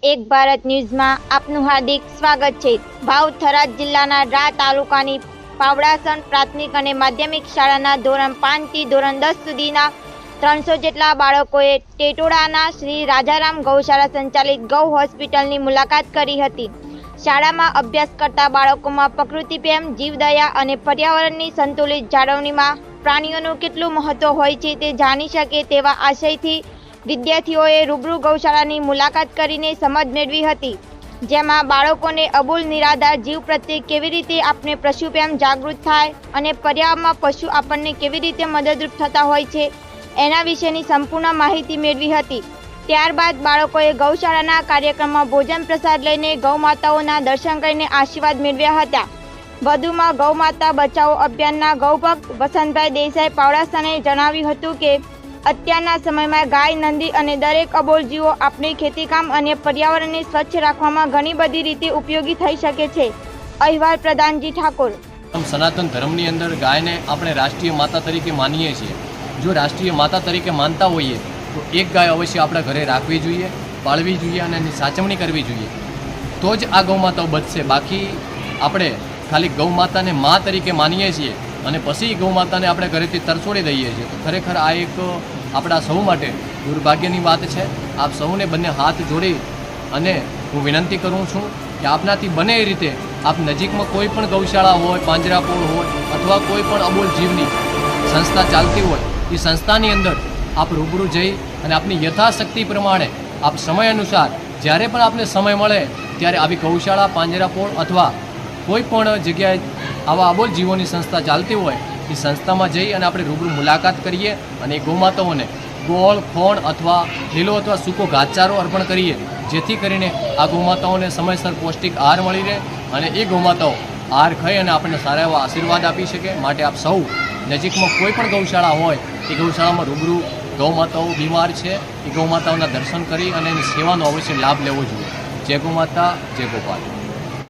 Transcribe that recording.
એક ભારત ન્યૂઝમાં આપનું હાર્દિક સ્વાગત છે। ભાવ થરાદ જિલ્લાના રા તાલુકાની પાવડાસણ પ્રાથમિક અને માધ્યમિક શાળાના ધોરણ 5 થી ધોરણ 10 સુધીના 300 જેટલા બાળકોએ ટેટોડાના શ્રી રાજારામ ગૌશાળા સંચાલિત ગૌ હોસ્પિટલની મુલાકાત કરી હતી। શાળામાં અભ્યાસ કરતા બાળકોમાં પ્રકૃતિ પ્રેમ, જીવદયા અને પર્યાવરણની સંતુલિત જાળવણીમાં પ્રાણીઓનું કેટલું મહત્વ હોય છે તે જાણી શકે તેવા આશયથી વિદ્યાર્થીઓએ રૂબરૂ ગૌશાળાની મુલાકાત કરીને સમજ મેળવી હતી, જેમાં બાળકોને અબૂલ નિરાધાર જીવ પ્રત્યે કેવી રીતે આપણે પશુ પ્રેમ જાગૃત થાય અને પર્યાવરણમાં પશુ આપણને કેવી રીતે મદદરૂપ થતા હોય છે એના વિશેની સંપૂર્ણ માહિતી મેળવી હતી। ત્યારબાદ બાળકોએ ગૌશાળાના કાર્યક્રમમાં ભોજન પ્રસાદ લઈને ગૌ માતાઓના દર્શન કરીને આશીર્વાદ મેળવ્યા હતા। વધુમાં ગૌ માતા બચાવો અભિયાનના ગૌભક્ત વસંતભાઈ દેસાઈ પાવડાસણે જણાવ્યું હતું કે અત્યારના સમયમાં ગાય, નંદી અને દરેક અબોલ જીવો આપણી ખેતીકામ અને પર્યાવરણને સ્વચ્છ રાખવામાં ઘણી બધી રીતે ઉપયોગી થઈ શકે છે। અહેવાલ પ્રધાનજી ઠાકોર। સનાતન ધર્મની અંદર ગાયને આપણે રાષ્ટ્રીય માતા તરીકે માનીએ છીએ। જો રાષ્ટ્રીય માતા તરીકે માનતા હોઈએ તો એક ગાય અવશ્ય આપણા ઘરે રાખવી જોઈએ, પાળવી જોઈએ અને એની સાચવણી કરવી જોઈએ, તો જ આ ગૌમાતાઓ બચશે। બાકી આપણે ખાલી ગૌમાતાને મા તરીકે માનીએ છીએ અને પછી ગૌમાતાને આપણે ઘરેથી તરછોડી દઈએ છીએ તો ખરેખર આ એક આપણા સૌ માટે દુર્ભાગ્યની વાત છે। આપ સૌને બંને હાથ જોડી અને હું વિનંતી કરું છું કે આપનાથી બને એ રીતે આપ નજીકમાં કોઈ પણ ગૌશાળા હોય, પાંજરાપોળ હોય અથવા કોઈ પણ અબોલ જીવની સંસ્થા ચાલતી હોય એ સંસ્થાની અંદર આપ રૂબરૂ જઈ અને આપની યથાશક્તિ પ્રમાણે આપ સમય અનુસાર જ્યારે પણ આપને સમય મળે ત્યારે આવી ગૌશાળા, પાંજરાપોળ અથવા કોઈ પણ જગ્યાએ આવા અબોલ જીવોની સંસ્થા ચાલતી હોય એ સંસ્થામાં જઈ અને આપણે રૂબરૂ મુલાકાત કરીએ અને એ ગૌમાતાઓને ગોળ, ખોણ અથવા લીલો અથવા સૂકો ઘાસચારો અર્પણ કરીએ, જેથી કરીને આ ગૌમાતાઓને સમયસર પૌષ્ટિક આહાર મળી રહે અને એ ગૌમાતાઓ આહાર ખાઈ અને આપણને સારા એવા આશીર્વાદ આપી શકે। માટે આપ સૌ નજીકમાં કોઈ પણ ગૌશાળા હોય એ ગૌશાળામાં રૂબરૂ ગૌમાતાઓ બીમાર છે એ ગૌમાતાઓના દર્શન કરી અને એની સેવાનો અવશ્ય લાભ લેવો જોઈએ। જય ગૌમાતા, જય ગોપાલ।